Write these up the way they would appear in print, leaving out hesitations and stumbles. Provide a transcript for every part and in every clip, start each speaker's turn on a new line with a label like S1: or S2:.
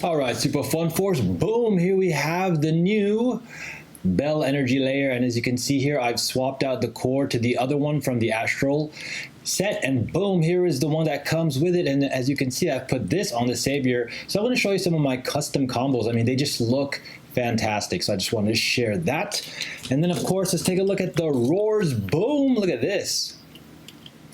S1: All right, Super Fun Force, boom, here we have the new Bell Energy layer, and as you can see here, I've swapped out the core to the other one from the Astral set, and boom, here is the one that comes with it. And as you can see, I've put this on the Savior. So I'm going to show you some of my custom combos. I mean, they just look fantastic, so I just wanted to share that. And then of course, let's take a look at the Roars. Boom, look at this.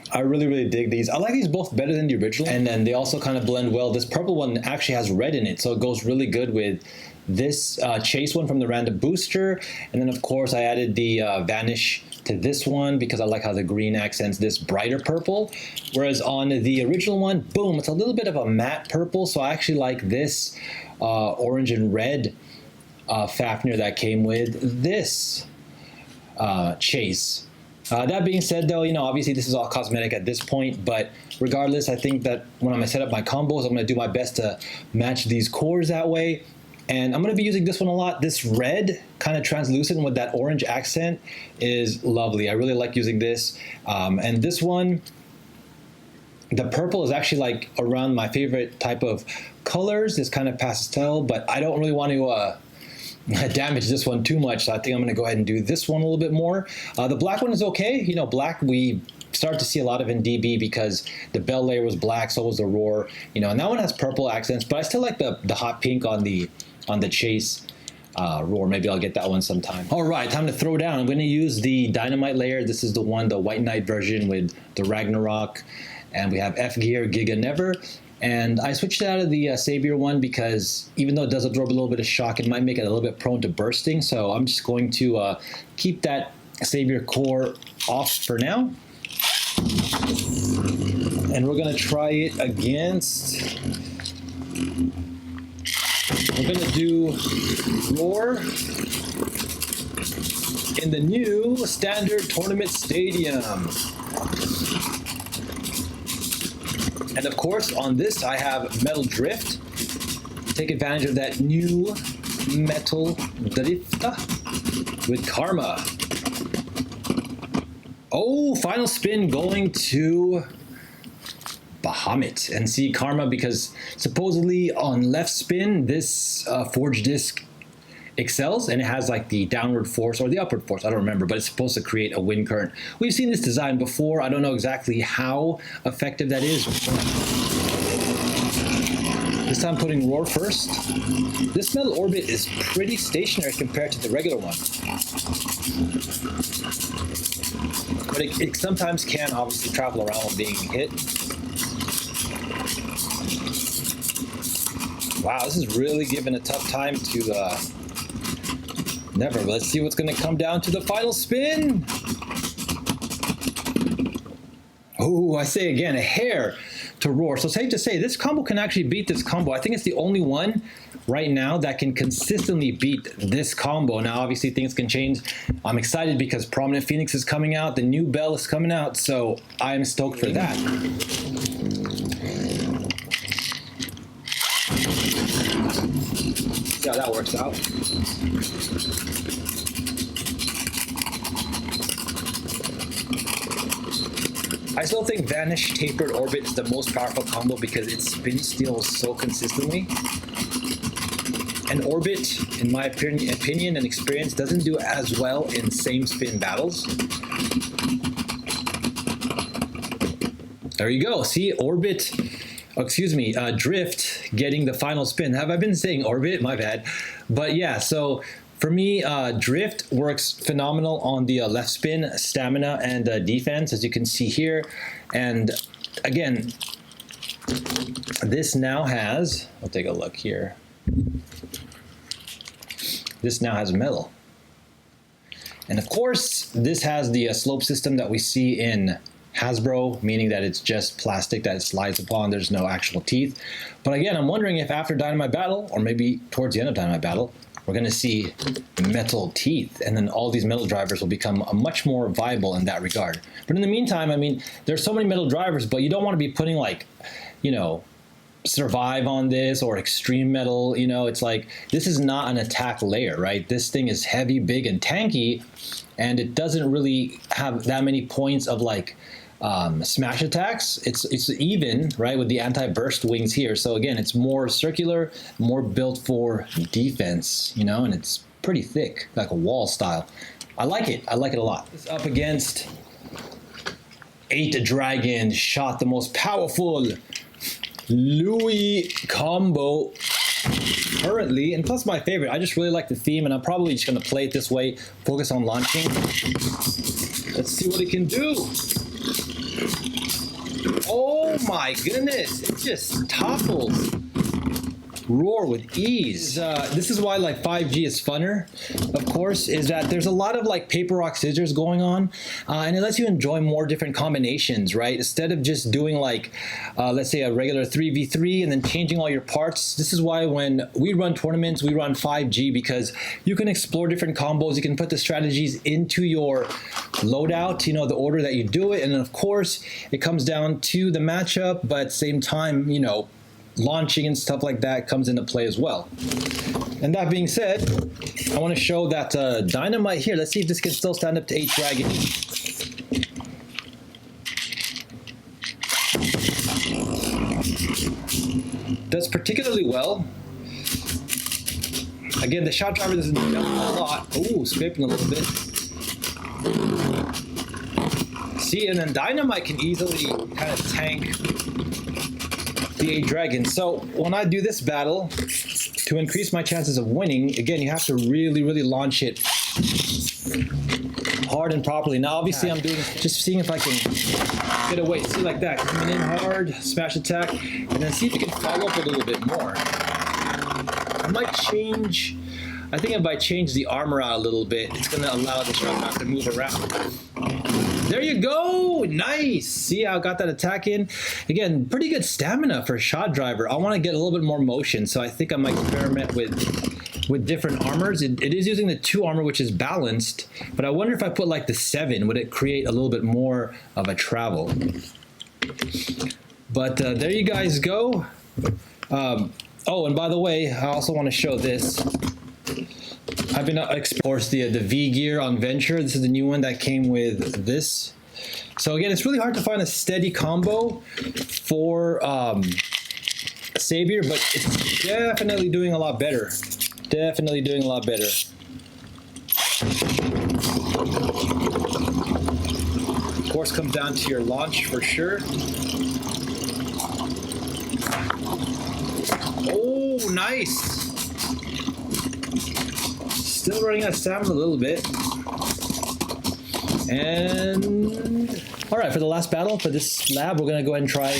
S1: I really dig these. I like these both better than the original, and then they also kind of blend well. This purple one actually has red in it, so it goes really good with this Chase one from the random booster. And then of course I added the Vanish to this one because I like how the green accents this brighter purple, whereas on the original one, boom, it's a little bit of a matte purple. So I actually like this orange and red Fafnir that came with this Chase. That being said, though, you know, obviously this is all cosmetic at this point, but regardless, I think that when I'm going to set up my combos, I'm going to do my best to match these cores that way. And I'm going to be using this one a lot. This red, kind of translucent with that orange accent, is lovely. I really like using this. And this one, the purple is actually like around my favorite type of colors. It's kind of pastel, but I don't really want to damage this one too much, so I think I'm going to go ahead and do this one a little bit more. The black one is okay. You know, black we start to see a lot of in DB because the Bell layer was black, so was the Roar. You know, and that one has purple accents, but I still like the hot pink on the Chase Roar. Maybe I'll get that one sometime. All right, time to throw down. I'm going to use the Dynamite layer. This is the one, the White Knight version with the Ragnarok, and we have F Gear, Giga Never. And I switched out of the Savior one because even though it does absorb a little bit of shock, it might make it a little bit prone to bursting. So I'm just going to keep that Savior core off for now. And we're going to try it against, we're going to do Roar in the new Standard Tournament Stadium. And of course, on this, I have Metal Drift. Take advantage of that new Metal Drift with Karma. Oh, final spin going to Bahamut. And see Karma, because supposedly on left spin, this Forge Disc excels, and it has like the downward force or the upward force, I don't remember, but it's supposed to create a wind current. We've seen this design before. I don't know exactly how effective that is. This time putting Roar first. This metal orbit is pretty stationary compared to the regular one, but it sometimes can obviously travel around while being hit. Wow, this is really giving a tough time to Never. Let's see what's going to come down to the final spin. Oh, I say again, a hair to Roar. So safe to say, this combo can actually beat this combo. I think it's the only one right now that can consistently beat this combo. Now, obviously, things can change. I'm excited because Prominent Phoenix is coming out. The new Bell is coming out. So I'm stoked for that. See how that works out. I still think Vanish Tapered Orbit is the most powerful combo because it spin steals so consistently. And Orbit, in my opinion and experience, doesn't do as well in same spin battles. There you go. See, Orbit, Drift getting the final spin. Have I been saying Orbit? My bad. But yeah, so for me, Drift works phenomenal on the left spin, stamina, and defense, as you can see here. And again, this now has, I'll take a look here. This now has metal. And of course, this has the slope system that we see in Hasbro, meaning that it's just plastic that it slides upon. There's no actual teeth. But again, I'm wondering if after Dynamite Battle, or maybe towards the end of Dynamite Battle, we're going to see metal teeth, and then all these metal drivers will become much more viable in that regard. But in the meantime, I mean, there's so many metal drivers, but you don't want to be putting like, you know, Survive on this or Extreme Metal. You know, it's like, this is not an attack layer, right? This thing is heavy, big, and tanky, and it doesn't really have that many points of like smash attacks. It's even, right, with the anti-burst wings here. So again, it's more circular, more built for defense, you know, and it's pretty thick, like a wall style. I like it. I like it a lot. It's up against 8 Dragon, shot the most powerful Louis combo currently, and plus my favorite. I just really like the theme, and I'm probably just going to play it this way, focus on launching. Let's see what it can do. Oh my goodness, it just topples. Roar with ease. This is why like 5G is funner, of course, is that there's a lot of like paper, rock, scissors going on, and it lets you enjoy more different combinations, right? Instead of just doing like, let's say a regular 3v3 and then changing all your parts. This is why when we run tournaments, we run 5G, because you can explore different combos. You can put the strategies into your loadout, you know, the order that you do it. And then of course, it comes down to the matchup, but at the same time, you know, launching and stuff like that comes into play as well. And that being said, I want to show that Dynamite here. Let's see if this can still stand up to 8 Dragon. Does particularly well. Again, the shot driver doesn't jump a lot. Ooh, scraping a little bit. See, and then Dynamite can easily kind of tank the 8 Dragon. So when I do this battle, to increase my chances of winning, again, you have to really, really launch it hard and properly. Now, obviously, I'm doing just seeing if I can get away. See, like that, coming in hard, smash attack, and then see if you can follow up a little bit more. I might change. I think if I change the armor out a little bit, it's going to allow the shot driver to move around. There you go. Nice. See how I got that attack in? Again, pretty good stamina for a shot driver. I want to get a little bit more motion, so I think I might experiment with different armors. It is using the 2 armor, which is balanced, but I wonder if I put like the 7, would it create a little bit more of a travel? But there you guys go. Oh, and by the way, I also want to show this. I've been course the V gear on Venture. This is the new one that came with this. So again, it's really hard to find a steady combo for Savior, but it's definitely doing a lot better. Definitely doing a lot better. Of course, comes down to your launch for sure. Oh, nice. Still running out of stamina a little bit. And all right, for the last battle for this lab, we're gonna go ahead and try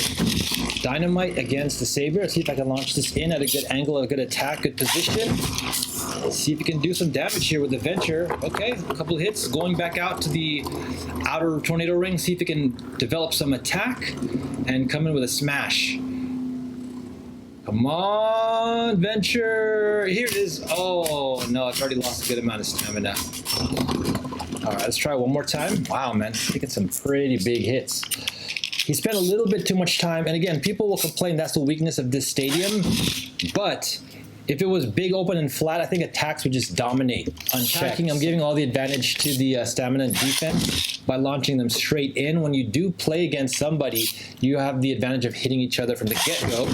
S1: Dynamite against the Savior. Let's see if I can launch this in at a good angle, a good attack, good position. Let's see if you can do some damage here with the Venture. Okay, a couple of hits, going back out to the outer tornado ring, see if it can develop some attack and come in with a smash. Come on, Venture. Here it is. Oh, no, it's already lost a good amount of stamina. All right, let's try one more time. Wow, man, taking some pretty big hits. He spent a little bit too much time. And again, people will complain that's the weakness of this stadium. But if it was big, open, and flat, I think attacks would just dominate unchecked. I'm giving all the advantage to the stamina and defense by launching them straight in. When you do play against somebody, you have the advantage of hitting each other from the get-go.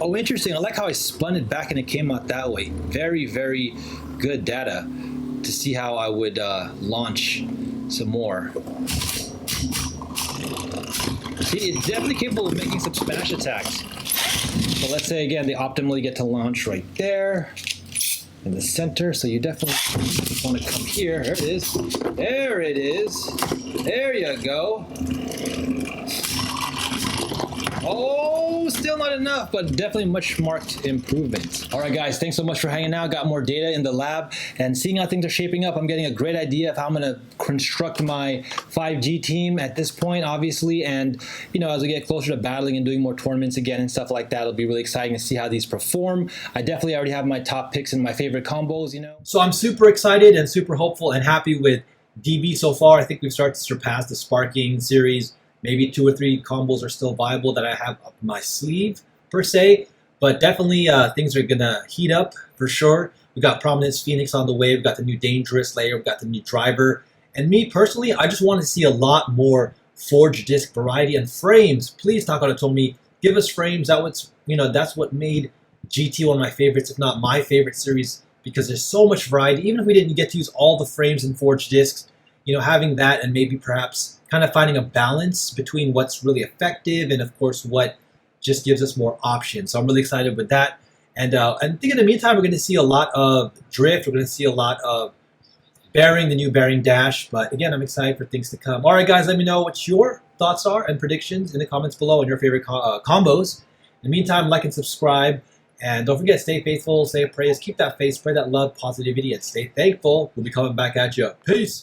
S1: Oh, interesting. I like how I spun it back and it came out that way. Very, very good data to see how I would launch some more. See, it's definitely capable of making some smash attacks. So let's say, again, they optimally get to launch right there in the center. So you definitely want to come here. There it is. There it is. There you go. Oh, still not enough, but definitely much marked improvement. All right, guys, thanks so much for hanging out. Got more data in the lab and seeing how things are shaping up. I'm getting a great idea of how I'm going to construct my 5G team at this point, obviously. And, you know, as we get closer to battling and doing more tournaments again and stuff like that, it'll be really exciting to see how these perform. I definitely already have my top picks and my favorite combos, you know. So I'm super excited and super hopeful and happy with DB so far. I think we've started to surpass the Sparking series. Maybe 2 or 3 combos are still viable that I have up my sleeve, per se. But definitely things are going to heat up, for sure. We've got Prominence Phoenix on the way. We've got the new Dangerous layer. We've got the new Driver.
S2: And me personally, I just want to see a lot more forged disc variety and frames. Please, Takara Tomy, give us frames. That's what made GT one of my favorites, if not my favorite series, because there's so much variety. Even if we didn't get to use all the frames and forged discs, having that and maybe perhaps kind of finding a balance between what's really effective and of course what just gives us more options. So I'm really excited with that. And I think in the meantime, we're going to see a lot of drift. We're going to see a lot of bearing, the new bearing dash. But again, I'm excited for things to come. All right, guys, let me know what your thoughts are and predictions in the comments below and your favorite combos. In the meantime, like and subscribe. And don't forget, stay faithful, say prayers, keep that faith, spread that love, positivity, and stay thankful. We'll be coming back at you. Peace.